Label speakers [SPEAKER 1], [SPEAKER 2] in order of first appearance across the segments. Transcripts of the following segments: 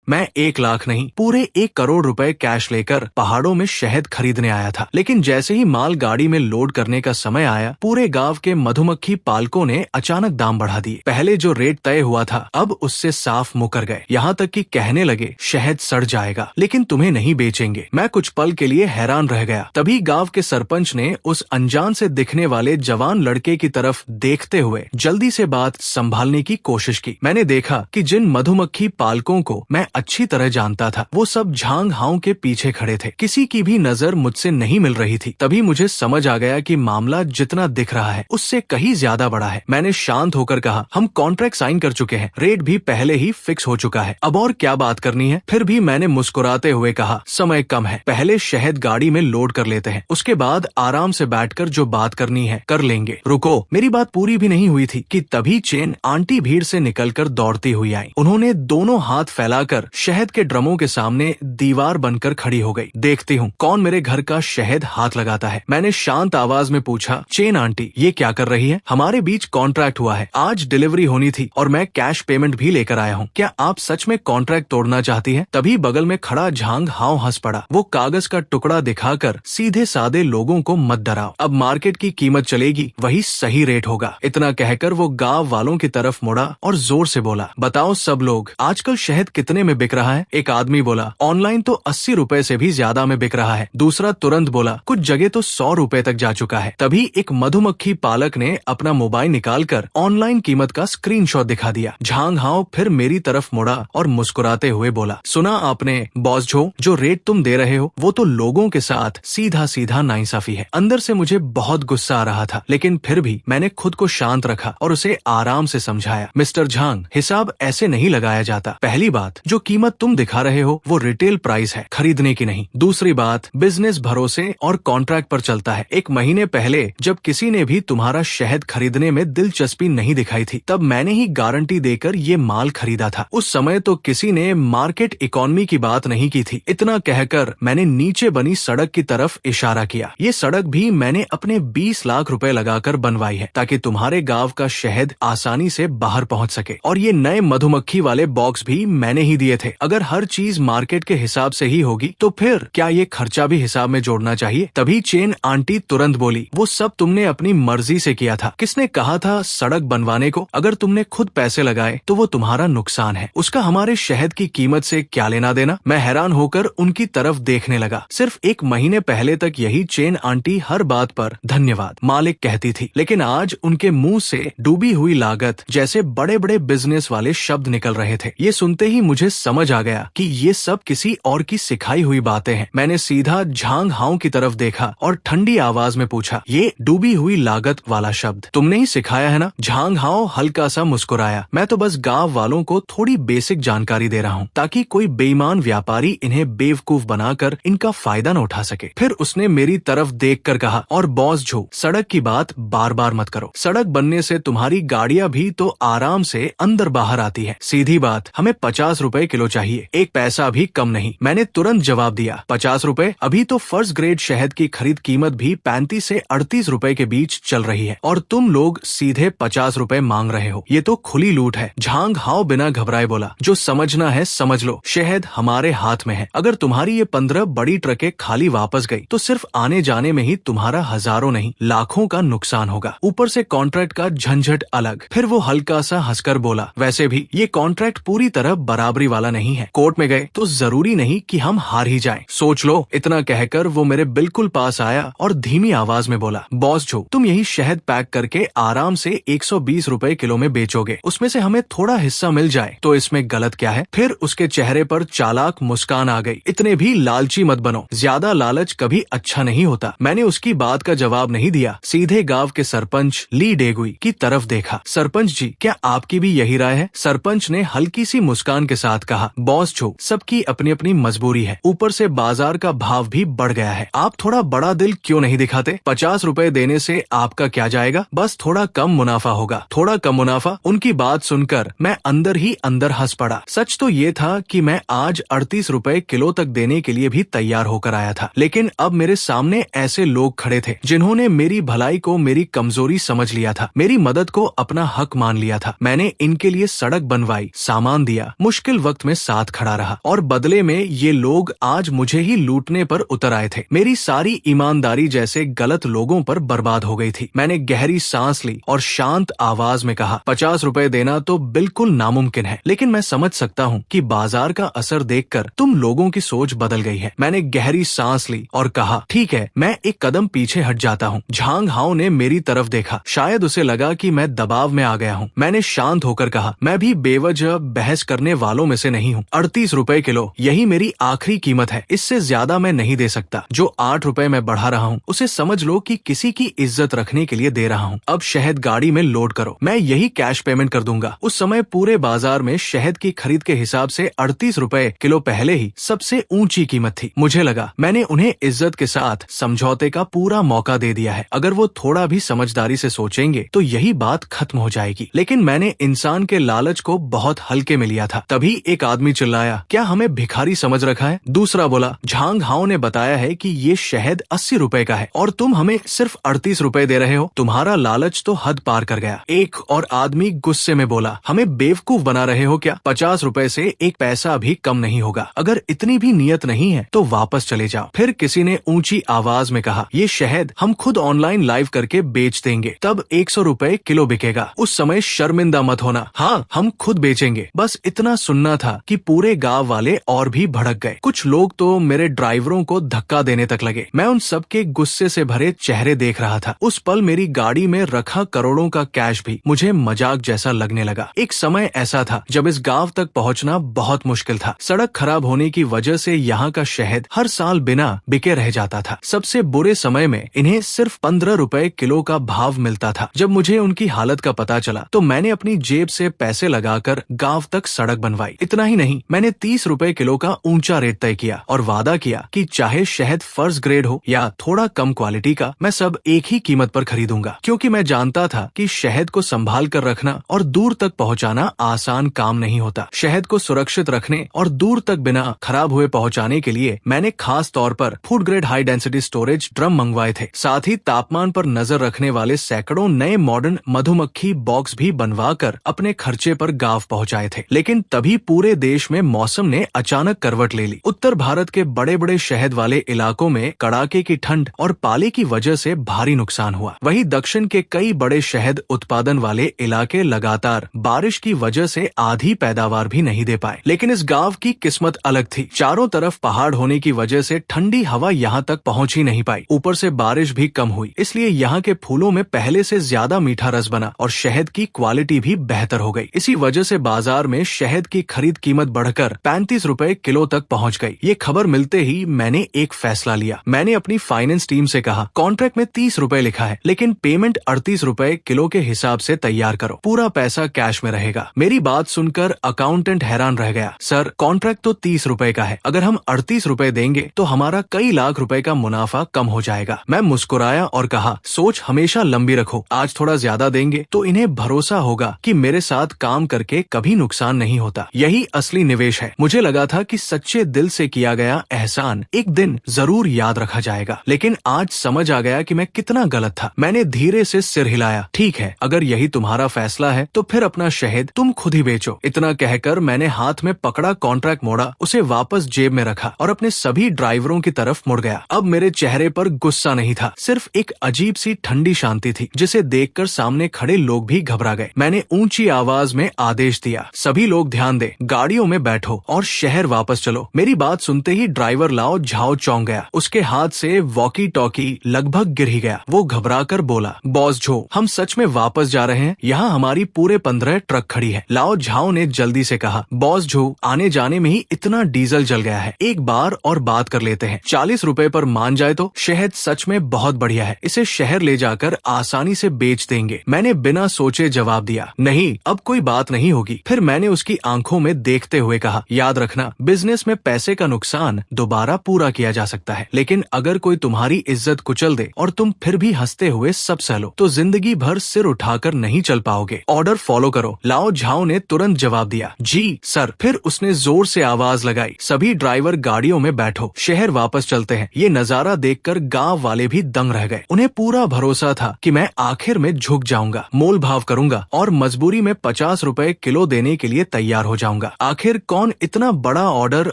[SPEAKER 1] मैं 1 लाख नहीं पूरे 1 करोड़ रुपए कैश लेकर पहाड़ों में शहद खरीदने आया था। लेकिन जैसे ही माल गाड़ी में लोड करने का समय आया, पूरे गांव के मधुमक्खी पालकों ने अचानक दाम बढ़ा दिए। पहले जो रेट तय हुआ था अब उससे साफ मुकर गए। यहाँ तक कि कहने लगे शहद सड़ जाएगा लेकिन तुम्हें नहीं बेचेंगे। मैं कुछ पल के लिए हैरान रह गया। तभी गांव के सरपंच ने उस अनजान से दिखने वाले जवान लड़के की तरफ देखते हुए जल्दी से बात संभालने की कोशिश की। मैंने देखा कि जिन मधुमक्खी पालकों को मैं अच्छी तरह जानता था वो सब झांग हाउ के पीछे खड़े थे। किसी की भी नजर मुझसे नहीं मिल रही थी। तभी मुझे समझ आ गया कि मामला जितना दिख रहा है उससे कहीं ज्यादा बड़ा है। मैंने शांत होकर कहा, हम कॉन्ट्रैक्ट साइन कर चुके हैं, रेट भी पहले ही फिक्स हो चुका है, अब और क्या बात करनी है। फिर भी मैंने मुस्कुराते हुए कहा, समय कम है, पहले शहद गाड़ी में लोड कर लेते हैं, उसके बाद आराम से बैठकर जो बात करनी है कर लेंगे। रुको, मेरी बात पूरी भी नहीं हुई थी कि तभी चेन आंटी भीड़ से निकलकर दौड़ती हुई आई। उन्होंने दोनों हाथ फैलाकर शहद के ड्रमों के सामने दीवार बनकर खड़ी हो गई। देखती हूँ कौन मेरे घर का शहद हाथ लगाता है। मैंने शांत आवाज में पूछा, चेन आंटी ये क्या कर रही है? हमारे बीच कॉन्ट्रैक्ट हुआ है, आज डिलीवरी होनी थी और मैं कैश पेमेंट भी लेकर आया हूँ। क्या आप सच में कॉन्ट्रैक्ट तोड़ना चाहती हैं? तभी बगल में खड़ा झांग हाउ हंस पड़ा। वो कागज का टुकड़ा दिखाकर सीधे सादे लोगों को मत डराओ, अब मार्केट की कीमत चलेगी वही सही रेट होगा। इतना कहकर वो गांव वालों की तरफ मुड़ा और जोर से बोला, बताओ सब लोग आजकल शहद कितने में बिक रहा है? एक आदमी बोला, ऑनलाइन तो 80 रुपए से भी ज्यादा में बिक रहा है। दूसरा तुरंत बोला, कुछ जगह तो 100 रुपए तक जा चुका है। तभी एक मधुमक्खी पालक ने अपना मोबाइल निकालकर ऑनलाइन कीमत का स्क्रीनशॉट दिखा दिया। झांग हाउ फिर मेरी तरफ मुड़ा और मुस्कुराते हुए बोला, सुना आपने बॉस झो, जो रेट तुम दे रहे हो वो तो लोगों के साथ सीधा सीधा नाइंसाफी है। अंदर से मुझे बहुत गुस्सा आ रहा था लेकिन फिर भी मैंने खुद को शांत रखा और उसे आराम से समझाया, मिस्टर झांग, हिसाब ऐसे नहीं लगाया जाता। पहली बात, जो कीमत तुम दिखा रहे हो वो रिटेल प्राइस है, खरीदने की नहीं। दूसरी बात, बिजनेस भरोसे और कॉन्ट्रैक्ट पर चलता है। 1 महीने पहले जब किसी ने भी तुम्हारा शहद खरीदने में दिलचस्पी नहीं दिखाई थी तब मैंने ही गारंटी देकर ये माल खरीदा था। उस समय तो किसी ने मार्केट इकोनॉमी की बात नहीं की थी। इतना कहकर मैंने नीचे बनी सड़क की तरफ इशारा किया। ये सड़क भी मैंने अपने 20 लाख रुपए लगाकर बनवाई है ताकि तुम्हारे गांव का शहद आसानी से बाहर पहुंच सके। और ये नए मधुमक्खी वाले बॉक्स भी मैंने ही दिए थे। अगर हर चीज मार्केट के हिसाब से ही होगी तो फिर क्या ये खर्चा भी हिसाब में जोड़ना चाहिए? तभी चेन आंटी तुरंत बोली, वो सब तुमने अपनी मर्जी से किया था। किसने कहा था सड़क बनवाने को? अगर तुमने खुद पैसे लगाए तो वो तुम्हारा नुकसान है, उसका हमारे शहद की कीमत से क्या लेना देना? मैं हैरान होकर उनकी तरफ देखने लगा। सिर्फ 1 महीने पहले तक यही चेन आंटी हर बात पर धन्यवाद मालिक कहती थी, लेकिन आज उनके मुंह से डूबी हुई लागत जैसे बड़े बड़े बिजनेस वाले शब्द निकल रहे थे। ये सुनते ही मुझे समझ आ गया कि ये सब किसी और की सिखाई हुई बातें हैं। मैंने सीधा झांग हाउ की तरफ देखा और ठंडी आवाज में पूछा, ये डूबी हुई लागत वाला शब्द तुमने ही सिखाया है ना? झांग हाउ हल्का सा मुस्कुराया, मैं तो बस गांव वालों को थोड़ी बेसिक जानकारी दे रहा हूँ ताकि कोई बेईमान व्यापारी इन्हें बेवकूफ बनाकर इनका फायदा न उठा सके। फिर उसने मेरी तरफ देखकर कहा, और बॉस झो, सड़क की बात बार बार मत करो। सड़क बनने से तुम्हारी गाड़ियां भी तो आराम से अंदर बाहर आती है। सीधी बात, हमें 50 रुपए किलो चाहिए, 1 पैसा भी कम नहीं। मैंने तुरंत जवाब दिया, 50 रुपए? अभी तो फर्स्ट ग्रेड शहद की खरीद कीमत भी 35 से 38 रुपए के बीच चल रही है और तुम लोग सीधे 50 रुपए मांग रहे हो। ये तो खुली लूट है। झांग हाउ बिना घबराए बोला, जो समझना है समझ लो, शहद हमारे हाथ में है। अगर तुम्हारी ये 15 बड़ी ट्रकें खाली वापस गई तो सिर्फ आने जाने में ही तुम्हारा हजारों नहीं लाखों का नुकसान होगा, ऊपर से कॉन्ट्रैक्ट का झंझट अलग। फिर वो हल्का सा हंसकर बोला, वैसे भी ये कॉन्ट्रैक्ट पूरी तरह बराबरी वाला नहीं है, कोर्ट में गए तो जरूरी नहीं कि हम हार ही जाएं, सोच लो। इतना कहकर वो मेरे बिल्कुल पास आया और धीमी आवाज में बोला, बॉस जो, तुम यही शहद पैक करके आराम से 120 रुपए किलो में बेचोगे, उसमें से हमें थोड़ा हिस्सा मिल जाए तो इसमें गलत क्या है? फिर उसके चेहरे पर चालाक मुस्कान आ गई। इतने भी लालची मत बनो, ज्यादा लालच कभी अच्छा नहीं होता। मैंने उसकी बात का जवाब नहीं दिया, सीधे गांव के सरपंच ली डेगुई की तरफ देखा। सरपंच जी, क्या आपकी भी यही राय है? सरपंच ने हल्की सी मुस्कान के साथ कहा, बॉस जो, सबकी अपनी अपनी मजबूरी है, ऊपर से बाजार का भाव भी बढ़ गया है, आप थोड़ा बड़ा दिल क्यों नहीं दिखाते? 50 रुपए देने से आपका क्या जाएगा? बस थोड़ा कम मुनाफा होगा। थोड़ा कम मुनाफा? उनकी बात सुनकर मैं अंदर ही अंदर हंस पड़ा। सच तो ये था कि मैं आज 38 रुपए किलो तक देने के लिए भी तैयार होकर आया था, लेकिन अब मेरे सामने ऐसे लोग खड़े थे जिन्होंने मेरी भलाई को मेरी कमजोरी समझ लिया था, मेरी मदद को अपना हक मान लिया था। मैंने इनके लिए सड़क बनवाई, सामान दिया, मुश्किल वक्त वक्त में साथ खड़ा रहा और बदले में ये लोग आज मुझे ही लूटने पर उतर आए थे। मेरी सारी ईमानदारी जैसे गलत लोगों पर बर्बाद हो गई थी। मैंने गहरी सांस ली और शांत आवाज में कहा, 50 रुपए देना तो बिल्कुल नामुमकिन है, लेकिन मैं समझ सकता हूँ कि बाजार का असर देखकर तुम लोगों की सोच बदल गई है। मैंने गहरी सांस ली और कहा, ठीक है, मैं एक कदम पीछे हट जाता हूँ। झांग हाओ ने मेरी तरफ देखा, शायद उसे लगा कि मैं दबाव में आ गया हूँ। मैंने शांत होकर कहा, मैं भी बेवजह बहस करने वालों में से नहीं हूँ। 38 रुपए किलो, यही मेरी आखिरी कीमत है, इससे ज्यादा मैं नहीं दे सकता। जो 8 रुपए मैं बढ़ा रहा हूँ उसे समझ लो कि किसी की इज्जत रखने के लिए दे रहा हूँ। अब शहद गाड़ी में लोड करो, मैं यही कैश पेमेंट कर दूंगा। उस समय पूरे बाजार में शहद की खरीद के हिसाब से 38 रुपए किलो पहले ही सबसे ऊंची कीमत थी। मुझे लगा मैंने उन्हें इज्जत के साथ समझौते का पूरा मौका दे दिया है। अगर वो थोड़ा भी समझदारी से सोचेंगे तो यही बात खत्म हो जाएगी, लेकिन मैंने इंसान के लालच को बहुत हल्के में लिया था। तभी एक आदमी चिल्लाया, क्या हमें भिखारी समझ रखा है? दूसरा बोला, झांग हाओ ने बताया है कि ये शहद 80 रुपए का है और तुम हमें सिर्फ 38 रुपए दे रहे हो, तुम्हारा लालच तो हद पार कर गया। एक और आदमी गुस्से में बोला, हमें बेवकूफ बना रहे हो क्या? 50 रुपए से एक पैसा भी कम नहीं होगा। अगर इतनी भी नियत नहीं है तो वापस चले जाओ। फिर किसी ने ऊंची आवाज में कहा, ये शहद हम खुद ऑनलाइन लाइव करके बेच देंगे, तब 100 रुपए किलो बिकेगा। उस समय शर्मिंदा मत होना, हाँ हम खुद बेचेंगे। बस इतना सुनना था कि पूरे गांव वाले और भी भड़क गए। कुछ लोग तो मेरे ड्राइवरों को धक्का देने तक लगे। मैं उन सबके गुस्से से भरे चेहरे देख रहा था। उस पल मेरी गाड़ी में रखा करोड़ों का कैश भी मुझे मजाक जैसा लगने लगा। एक समय ऐसा था जब इस गांव तक पहुंचना बहुत मुश्किल था। सड़क खराब होने की वजह से यहाँ का शहद हर साल बिना बिके रह जाता था। सबसे बुरे समय में इन्हें सिर्फ 15 रुपए किलो का भाव मिलता था। जब मुझे उनकी हालत का पता चला तो मैंने अपनी जेब से पैसे लगाकर गांव तक सड़क बनवाई। इतना ही नहीं, मैंने 30 रुपए किलो का ऊंचा रेट तय किया और वादा किया कि चाहे शहद फर्स्ट ग्रेड हो या थोड़ा कम क्वालिटी का, मैं सब एक ही कीमत पर खरीदूंगा। क्योंकि मैं जानता था कि शहद को संभाल कर रखना और दूर तक पहुंचाना आसान काम नहीं होता। शहद को सुरक्षित रखने और दूर तक बिना खराब हुए पहुंचाने के लिए मैंने खास तौर पर food grade high density storage drum मंगवाए थे। साथ ही तापमान पर नजर रखने वाले सैकड़ों नए मॉडर्न मधुमक्खी बॉक्स भी बनवा कर अपने खर्चे पर गांव पहुंचाए थे। लेकिन तभी पूरे देश में मौसम ने अचानक करवट ले ली। उत्तर भारत के बड़े बड़े शहद वाले इलाकों में कड़ाके की ठंड और पाले की वजह से भारी नुकसान हुआ। वहीं दक्षिण के कई बड़े शहद उत्पादन वाले इलाके लगातार बारिश की वजह से आधी पैदावार भी नहीं दे पाए। लेकिन इस गांव की किस्मत अलग थी। चारों तरफ पहाड़ होने की वजह से ठंडी हवा यहाँ तक पहुँच ही नहीं पाई। ऊपर से बारिश भी कम हुई, इसलिए यहाँ के फूलों में पहले से ज्यादा मीठा रस बना और शहद की क्वालिटी भी बेहतर हो गई। इसी वजह से बाजार में शहद की खरीद कीमत बढ़कर 35 रुपए किलो तक पहुँच गई। ये खबर मिलते ही मैंने एक फैसला लिया। मैंने अपनी फाइनेंस टीम से कहा, कॉन्ट्रैक्ट में 30 रुपए लिखा है, लेकिन पेमेंट 38 रुपए किलो के हिसाब से तैयार करो, पूरा पैसा कैश में रहेगा। मेरी बात सुनकर अकाउंटेंट हैरान रह गया। सर, कॉन्ट्रैक्ट तो 30 रुपए का है, अगर हम 38 रुपए देंगे तो हमारा कई लाख रुपए का मुनाफा कम हो जाएगा। मैं मुस्कुराया और कहा, सोच हमेशा लंबी रखो, आज थोड़ा ज्यादा देंगे तो इन्हें भरोसा होगा कि मेरे साथ काम करके कभी नुकसान नहीं होता। यही असली निवेश है। मुझे लगा था कि सच्चे दिल से किया गया एहसान एक दिन जरूर याद रखा जाएगा, लेकिन आज समझ आ गया कि मैं कितना गलत था। मैंने धीरे से सिर हिलाया। ठीक है, अगर यही तुम्हारा फैसला है तो फिर अपना शहद तुम खुद ही बेचो। इतना कहकर मैंने हाथ में पकड़ा कॉन्ट्रैक्ट मोड़ा, उसे वापस जेब में रखा और अपने सभी ड्राइवरों की तरफ मुड़ गया। अब मेरे चेहरे पर गुस्सा नहीं था, सिर्फ एक अजीब सी ठंडी शांति थी, जिसे देखकर सामने खड़े लोग भी घबरा गए। मैंने ऊंची आवाज में आदेश दिया, सभी लोग ध्यान दे, गाड़ियों में बैठो और शहर वापस चलो। मेरी बात सुनते ही ड्राइवर लाओ झाओ चौंक गया। उसके हाथ से वॉकी टॉकी लगभग गिर ही गया। वो घबराकर बोला, बॉस झो, हम सच में वापस जा रहे हैं, यहाँ हमारी पूरे 15 ट्रक खड़ी है। लाओ झाओ ने जल्दी से कहा, बॉस झो, आने जाने में ही इतना डीजल जल गया है, एक बार और बात कर लेते हैं। 40 रुपए पर मान जाए तो? शहद सच में बहुत बढ़िया है, इसे शहर ले जाकर आसानी से बेच देंगे। मैंने बिना सोचे जवाब दिया, नहीं, अब कोई बात नहीं होगी। फिर मैंने उसकी आंखों में देखते हुए कहा, याद रखना, बिजनेस में पैसे का नुकसान दोबारा पूरा किया जा सकता है, लेकिन अगर कोई तुम्हारी इज्जत कुचल दे और तुम फिर भी हंसते हुए सब सह लो तो जिंदगी भर सिर उठाकर नहीं चल पाओगे। ऑर्डर फॉलो करो। लाओ झाओ ने तुरंत जवाब दिया, जी सर। फिर उसने जोर से आवाज लगाई, सभी ड्राइवर गाड़ियों में बैठो, शहर वापस चलते हैं। ये नजारा देखकर गांव वाले भी दंग रह गए। उन्हें पूरा भरोसा था कि मैं आखिर में झुक जाऊंगा, मोल भाव करूंगा और मजबूरी में 50 रुपए किलो देने के लिए तैयार हो जाऊंगा। जाऊंगा। आखिर कौन इतना बड़ा ऑर्डर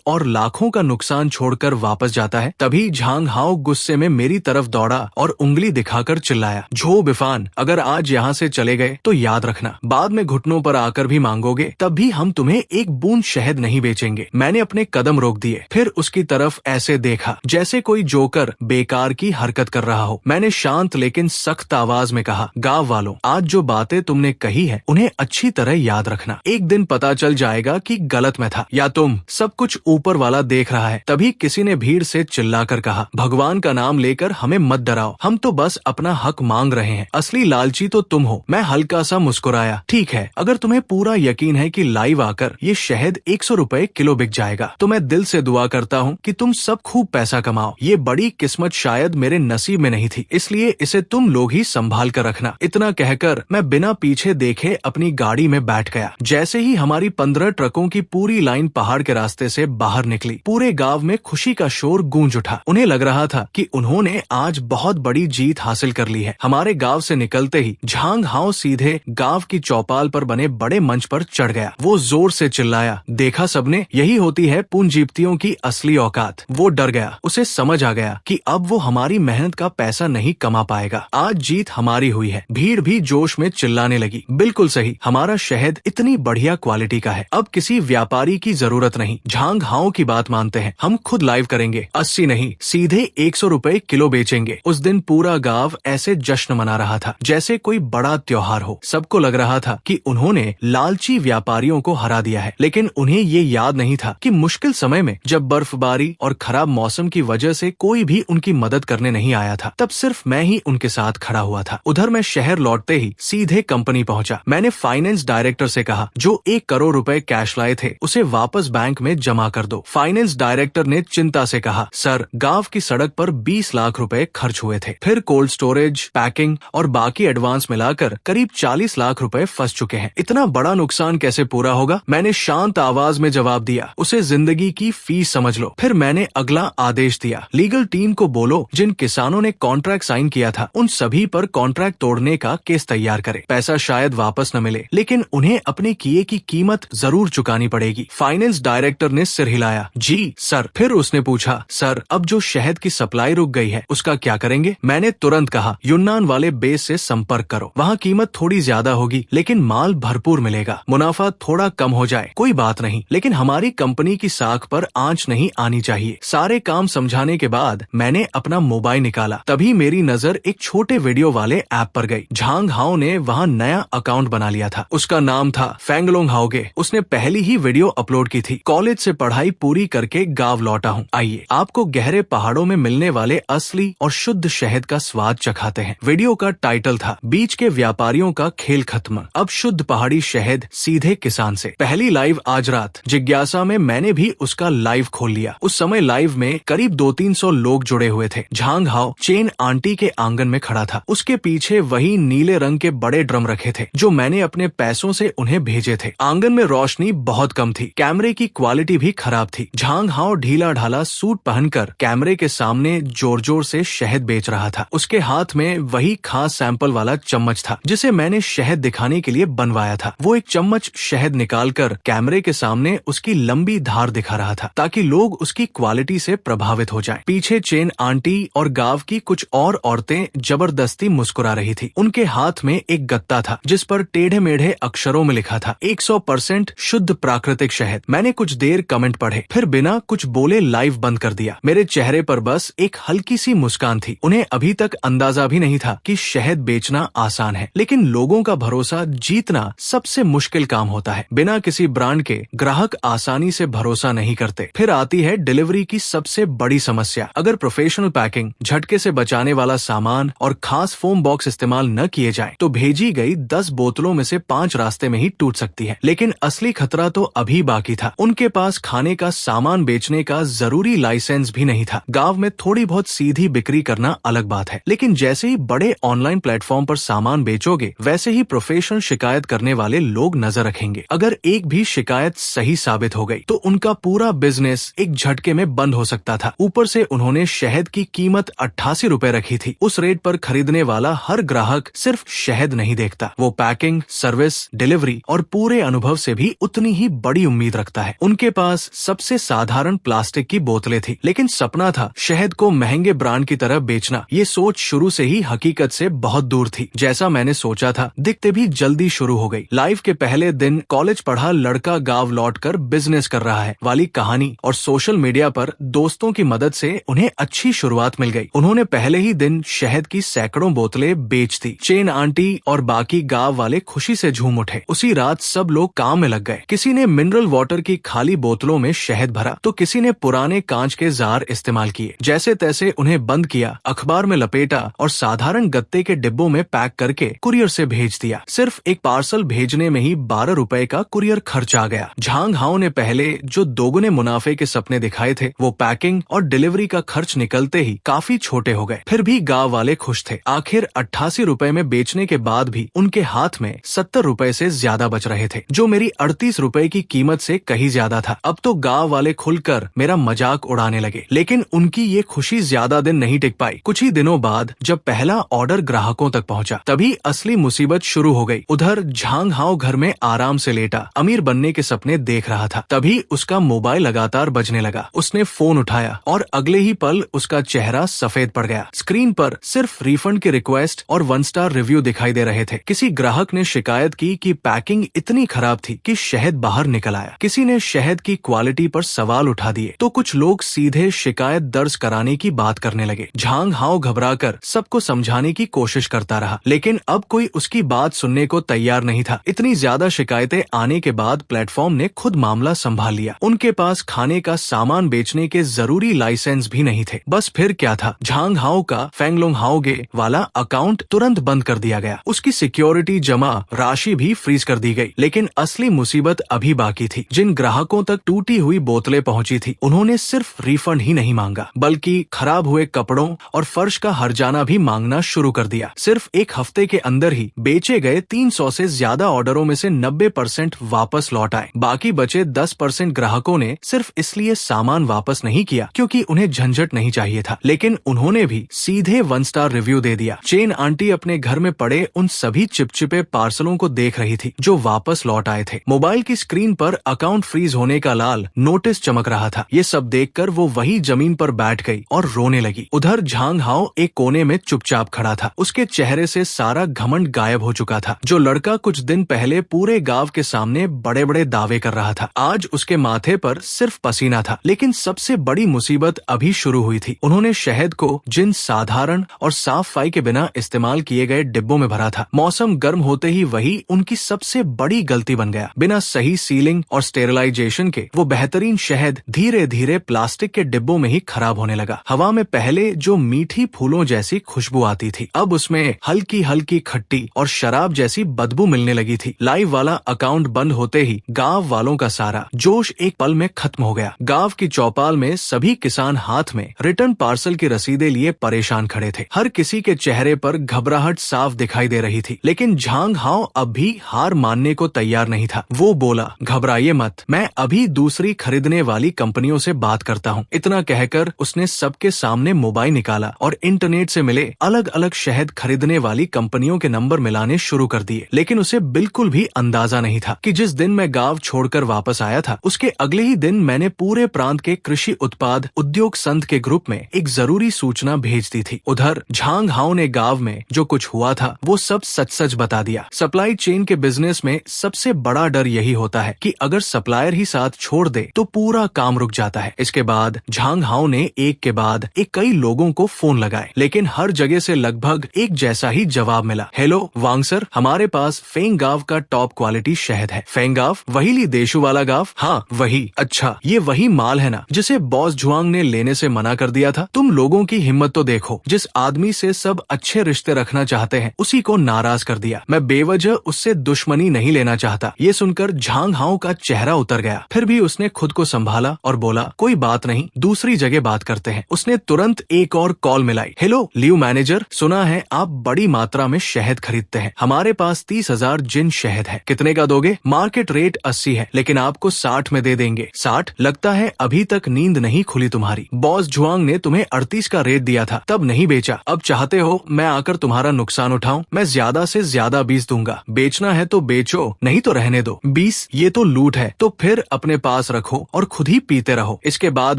[SPEAKER 1] और लाखों का नुकसान छोड़कर वापस जाता है? तभी झांग हाओ गुस्से में मेरी तरफ दौड़ा और उंगली दिखाकर चिल्लाया, झो बिफान, अगर आज यहाँ से चले गए तो याद रखना, बाद में घुटनों पर आकर भी मांगोगे, तब भी हम तुम्हें एक बूंद शहद नहीं बेचेंगे। मैंने अपने कदम रोक दिए, फिर उसकी तरफ ऐसे देखा जैसे कोई जोकर बेकार की हरकत कर रहा हो। मैंने शांत लेकिन सख्त आवाज में कहा, गांव वालों, आज जो बातें तुमने कही है उन्हें अच्छी तरह याद रखना। एक दिन पता चल जाएगा कि गलत मैं था या तुम। सब कुछ ऊपर वाला देख रहा है। तभी किसी ने भीड़ से चिल्लाकर कहा, भगवान का नाम लेकर हमें मत डराओ, हम तो बस अपना हक मांग रहे हैं, असली लालची तो तुम हो। मैं हल्का सा मुस्कुराया, ठीक है, अगर तुम्हें पूरा यकीन है कि लाइव आकर ये शहद 100 रुपए किलो बिक जाएगा तो मैं दिल से दुआ करता हूँ कि तुम सब खूब पैसा कमाओ। ये बड़ी किस्मत शायद मेरे नसीब में नहीं थी, इसलिए इसे तुम लोग ही संभाल कर रखना। इतना कहकर मैं बिना पीछे देखे अपनी गाड़ी में बैठ गया। जैसे ही हमारी 15 ट्रकों की पूरी लाइन पहाड़ के रास्ते से बाहर निकली, पूरे गांव में खुशी का शोर गूंज उठा। उन्हें लग रहा था कि उन्होंने आज बहुत बड़ी जीत हासिल कर ली है। हमारे गांव से निकलते ही झांग हाओ सीधे गांव की चौपाल पर बने बड़े मंच पर चढ़ गया। वो जोर से चिल्लाया, देखा सबने, यही होती है पूंजीपतियों की असली औकात। वो डर गया, उसे समझ आ गया कि अब वो हमारी मेहनत का पैसा नहीं कमा पाएगा। आज जीत हमारी हुई है। भीड़ भी जोश में चिल्लाने लगी, बिल्कुल सही, हमारा शहद इतनी बढ़िया क्वालिटी का है, अब किसी व्यापारी की जरूरत नहीं। झांग हाओ की बात मानते हैं, हम खुद लाइव करेंगे, 80 नहीं सीधे 100 रुपए किलो बेचेंगे। उस दिन पूरा गांव ऐसे जश्न मना रहा था जैसे कोई बड़ा त्योहार हो। सबको लग रहा था कि उन्होंने लालची व्यापारियों को हरा दिया है, लेकिन उन्हें ये याद नहीं था कि मुश्किल समय में जब बर्फबारी और खराब मौसम की वजह से कोई भी उनकी मदद करने नहीं आया था, तब सिर्फ मैं ही उनके साथ खड़ा हुआ था। उधर मैं शहर लौटते ही सीधे कंपनी पहुंचा। मैंने फाइनेंस डायरेक्टर से कहा, जो 1 करोड़ रुपए कैश लाए थे उसे वापस बैंक में जमा कर दो। फाइनेंस डायरेक्टर ने चिंता से कहा, सर, गांव की सड़क पर 20 लाख रुपए खर्च हुए थे, फिर कोल्ड स्टोरेज, पैकिंग और बाकी एडवांस मिलाकर करीब 40 लाख रुपए फंस चुके हैं। इतना बड़ा नुकसान कैसे पूरा होगा? मैंने शांत आवाज में जवाब दिया, उसे जिंदगी की फीस समझ लो। फिर मैंने अगला आदेश दिया, लीगल टीम को बोलो जिन किसानों ने कॉन्ट्रैक्ट साइन किया था उन सभी पर कॉन्ट्रैक्ट तोड़ने का केस तैयार करे। पैसा शायद वापस न मिले, लेकिन उन्हें अपने किए की कीमत जरूर चुकानी पड़ेगी। फाइनेंस डायरेक्टर ने सिर हिलाया, जी सर। फिर उसने पूछा, सर, अब जो शहद की सप्लाई रुक गई है उसका क्या करेंगे? मैंने तुरंत कहा, यूनान वाले बेस से संपर्क करो, वहाँ कीमत थोड़ी ज्यादा होगी लेकिन माल भरपूर मिलेगा। मुनाफा थोड़ा कम हो जाए कोई बात नहीं, लेकिन हमारी कंपनी की साख पर आंच नहीं आनी चाहिए। सारे काम समझाने के बाद मैंने अपना मोबाइल निकाला। तभी मेरी नजर एक छोटे वीडियो वाले ऐप पर गई। झांग हाओ ने वहाँ नया अकाउंट बना लिया था। उसका नाम था फेंगलोंग हाओगे। उसने पहली ही वीडियो अपलोड की थी, कॉलेज से पढ़ाई पूरी करके गाँव लौटा हूँ, आइए आपको गहरे पहाड़ों में मिलने वाले असली और शुद्ध शहद का स्वाद चखाते हैं। वीडियो का टाइटल था, बीच के व्यापारियों का खेल खत्म, अब शुद्ध पहाड़ी शहद सीधे किसान से। पहली लाइव आज रात। जिज्ञासा में मैंने भी उसका लाइव खोल लिया। उस समय लाइव में करीब 200-300 लोग जुड़े हुए थे। झांग हाओ चेन आंटी के आंगन में खड़ा था। उसके पीछे वही नीले रंग के बड़े ड्रम रखे थे जो मैंने अपने पैसों से उन्हें भेजे थे। आंगन में रोशनी बहुत कम थी, कैमरे की क्वालिटी भी खराब थी। झांग हाओ ढीला ढाला सूट पहनकर कैमरे के सामने जोर जोर से शहद बेच रहा था। उसके हाथ में वही खास सैंपल वाला चम्मच था जिसे मैंने शहद दिखाने के लिए बनवाया था। वो एक चम्मच शहद निकालकर कैमरे के सामने उसकी लंबी धार दिखा रहा था ताकि लोग उसकी क्वालिटी से प्रभावित हो जाएं। पीछे चेन आंटी और गांव की कुछ और औरतें जबरदस्ती मुस्कुरा रही थी। उनके हाथ में एक गत्ता था जिस पर टेढ़े मेढ़े अक्षरों में लिखा था, 100% शुद्ध प्राकृतिक शहद। मैंने कुछ देर कमेंट पढ़े, फिर बिना कुछ बोले लाइव बंद कर दिया। मेरे चेहरे पर बस एक हल्की सी मुस्कान थी। उन्हें अभी तक अंदाजा भी नहीं था कि शहद बेचना आसान है, लेकिन लोगों का भरोसा जीतना सबसे मुश्किल काम होता है। बिना किसी ब्रांड के ग्राहक आसानी से भरोसा नहीं करते। फिर आती है डिलीवरी की सबसे बड़ी समस्या। अगर प्रोफेशनल पैकिंग, झटके से बचाने वाला सामान और खास फोम बॉक्स इस्तेमाल न किए जाएं, तो भेजी गई 10 बोतलों में से 5 रास्ते में ही टूट सकती है। लेकिन असली खतरा तो अभी बाकी था। उनके पास खाने का सामान बेचने का जरूरी लाइसेंस भी नहीं था। गांव में थोड़ी बहुत सीधी बिक्री करना अलग बात है, लेकिन जैसे ही बड़े ऑनलाइन प्लेटफॉर्म पर सामान बेचोगे वैसे ही प्रोफेशनल शिकायत करने वाले लोग नजर रखेंगे। अगर एक भी शिकायत सही साबित हो गई तो उनका पूरा बिजनेस एक झटके में बंद हो सकता था। ऊपर से उन्होंने शहद की कीमत 88 रुपए रखी थी। उस रेट पर खरीदने वाला हर ग्राहक सिर्फ शहद नहीं देखता, वो पैकिंग, सर्विस, डिलीवरी और पूरे अनुभव से भी उतनी ही बड़ी उम्मीद रखता है। उनके पास सबसे साधारण प्लास्टिक की बोतलें थी, लेकिन सपना था शहद को महंगे ब्रांड की तरह बेचना। ये सोच शुरू से ही हकीकत से बहुत दूर थी। जैसा मैंने सोचा था, दिखते भी जल्दी शुरू हो गई। लाइफ के पहले दिन कॉलेज पढ़ा लड़का गांव लौटकर बिजनेस कर रहा है वाली कहानी और सोशल मीडिया पर दोस्तों की मदद से उन्हें अच्छी शुरुआत मिल गई। उन्होंने पहले ही दिन शहद की सैकड़ों बोतलें बेच दी। चेन आंटी और बाकी गांव वाले खुशी से झूम उठे। उसी रात सब लोग काम में लग गए। किसी ने मिनरल वाटर की खाली बोतलों में शहद भरा तो किसी ने पुराने कांच के जार इस्तेमाल किए। जैसे तैसे उन्हें बंद किया, अखबार में लपेटा और साधारण गत्ते के डिब्बों में पैक करके कुरियर से भेज दिया। सिर्फ एक पार्सल भेजने में ही 12 रुपए का कुरियर खर्च आ गया। झांग हाओ ने पहले जो दोगुने मुनाफे के सपने दिखाए थे, वो पैकिंग और डिलीवरी का खर्च निकलते ही काफी छोटे हो गए। फिर भी गांव वाले खुश थे। आखिर 88 रुपए में बेचने के बाद भी उनके हाथ में 70 रुपए से ज्यादा बच रहे थे, जो मेरी 38 रुपए की कीमत से कहीं ज्यादा था। अब तो गांव वाले खुलकर मेरा मजाक उड़ाने लगे, लेकिन उनकी ये खुशी ज्यादा दिन नहीं टिक पाई। कुछ ही दिनों बाद जब पहला ऑर्डर ग्राहकों तक पहुंचा, तभी असली मुसीबत शुरू हो गई। उधर झांग हाओ घर में आराम से लेटा अमीर बनने के सपने देख रहा था। तभी उसका मोबाइल लगातार बजने लगा। उसने फोन उठाया और अगले ही पल उसका चेहरा सफेद पड़ गया। स्क्रीन पर सिर्फ रिफंड की रिक्वेस्ट और 1 स्टार रिव्यू दिखाई दे रहे थे। किसी ग्राहक ने शिकायत की कि पैकिंग इतनी खराब थी कि शहद बाहर निकल आया। किसी ने शहद की क्वालिटी पर सवाल उठा दिए, तो कुछ लोग सीधे शिकायत दर्ज कराने की बात करने लगे। झांग हाओ घबराकर सबको समझाने की कोशिश करता रहा, लेकिन अब कोई उसकी बात सुनने को तैयार नहीं था। इतनी ज्यादा शिकायतें आने के बाद प्लेटफॉर्म ने खुद मामला संभाल लिया। उनके पास खाने का सामान बेचने के जरूरी लाइसेंस भी नहीं थे। बस फिर क्या था, झांग हाओ का फेंगलोंग हाओगे वाला अकाउंट तुरंत बंद कर दिया गया। उसकी सिक्योरिटी जमा राशि भी फ्रीज कर दी गई। लेकिन असली मुसीबत अभी बाकी थी। जिन ग्राहकों तक टूटी हुई बोतलें पहुंची थी, उन्होंने सिर्फ रिफंड ही नहीं मांगा, बल्कि खराब हुए कपड़ों और फर्श का हर्जाना भी मांगना शुरू कर दिया। सिर्फ एक हफ्ते के अंदर ही बेचे गए 300 से ज्यादा ऑर्डरों में से 90% वापस लौट आए। बाकी बचे 10% ग्राहकों ने सिर्फ इसलिए सामान वापस नहीं किया क्योंकि उन्हें झंझट नहीं चाहिए था, लेकिन उन्होंने भी सीधे 1 स्टार रिव्यू दे दिया। चेन आंटी अपने घर में पड़े उन सभी चिपचिपे पार्सलों को देख रही थी जो वापस लौट आए थे। मोबाइल की स्क्रीन पर अकाउंट फ्रीज होने का लाल नोटिस चमक रहा था। ये सब देखकर वो वही जमीन पर बैठ गई और रोने लगी। उधर झांग हाओ एक कोने में चुपचाप खड़ा था। उसके चेहरे से सारा घमंड गायब हो चुका था। जो लड़का कुछ दिन पहले पूरे गांव के सामने बड़े बड़े दावे कर रहा था, आज उसके माथे पर सिर्फ पसीना था। लेकिन सबसे बड़ी मुसीबत अभी शुरू हुई थी। उन्होंने शहद को जिन साधारण और साफ सफाई के बिना इस्तेमाल किए गए डिब्बों में भरा था, मौसम गर्म होते ही वही उनकी सबसे बड़ी गलती बन गया। बिना सही सीलिंग और स्टेरिलाइजेशन के वो बेहतरीन शहद धीरे धीरे प्लास्टिक के डिब्बों में ही खराब होने लगा। हवा में पहले जो मीठी फूलों जैसी खुशबू आती थी, अब उसमें हल्की हल्की खट्टी और शराब जैसी बदबू मिलने लगी थी। लाइव वाला अकाउंट बंद होते ही गांव वालों का सारा जोश एक पल में खत्म हो गया। गांव की चौपाल में सभी किसान हाथ में रिटर्न पार्सल की रसीदें लिए परेशान खड़े थे। हर किसी के चेहरे पर घबराहट साफ दिखाई दे रही थी। लेकिन झांग हाओ अब भी हार मानने को तैयार नहीं था। वो बोला, घबराइए मत, मैं अभी दूसरी खरीदने वाली कंपनियों से बात करता हूँ। इतना कहकर उसने सबके सामने मोबाइल निकाला और इंटरनेट से मिले अलग अलग शहद खरीदने वाली कंपनियों के नंबर मिलाने शुरू कर दिए। लेकिन उसे बिल्कुल भी अंदाजा नहीं था कि जिस दिन मैं गांव छोड़कर वापस आया था, उसके अगले ही दिन मैंने पूरे प्रांत के कृषि उत्पाद उद्योग संघ के ग्रुप में एक जरूरी सूचना भेज दी थी। उधर झांग हाओ ने गांव में जो कुछ हुआ था वो सब सच सच बता दिया। सप्लाई चेन के बिजनेस में सबसे बड़ा डर यही होता है कि अगर सप्लायर ही साथ छोड़ दे तो पूरा काम रुक जाता है। इसके बाद झांग हाओ ने एक के बाद एक कई लोगों को फोन लगाए, लेकिन हर जगह से लगभग एक जैसा ही जवाब मिला। हेलो वांग सर, हमारे पास फेंग गांव का टॉप क्वालिटी शहद है। फेंग गांव, वही ली देशु वाला गांव? हाँ वही। अच्छा, ये वही माल है ना जिसे बॉस जुआंग ने लेने से मना कर दिया था? तुम लोगों की हिम्मत तो देखो, जिस आदमी से सब अच्छे रिश्ते रखना चाहते हैं उसी को नाराज कर दिया। मैं बेवजह उससे दुश्मनी नहीं लेना चाहता। ये सुनकर झांग हाओ का चेहरा उतर गया। फिर भी उसने खुद को संभाला और बोला, कोई बात नहीं, दूसरी जगह बात करते हैं। उसने तुरंत एक और कॉल मिलाई। हेलो लीव मैनेजर, सुना है आप बड़ी मात्रा में शहद खरीदते हैं। हमारे पास 30,000 जिन शहद है। कितने का दोगे? मार्केट रेट 80 है, लेकिन आपको 60 में दे देंगे। 60? लगता है अभी तक नींद नहीं खुली तुम्हारी। बॉस जुआंग ने तुम्हें 38 का रेट दिया था, तब नहीं बेचा। अब चाहते हो मैं आकर तुम्हारा नुकसान उठाऊं? मैं ज्यादा से ज्यादा 20 दूंगा। बेचना है तो बेचो, नहीं तो रहने दो। 20 20 ये तो लूट है, तो फिर अपने पास रखो और खुद ही पीते रहो। इसके बाद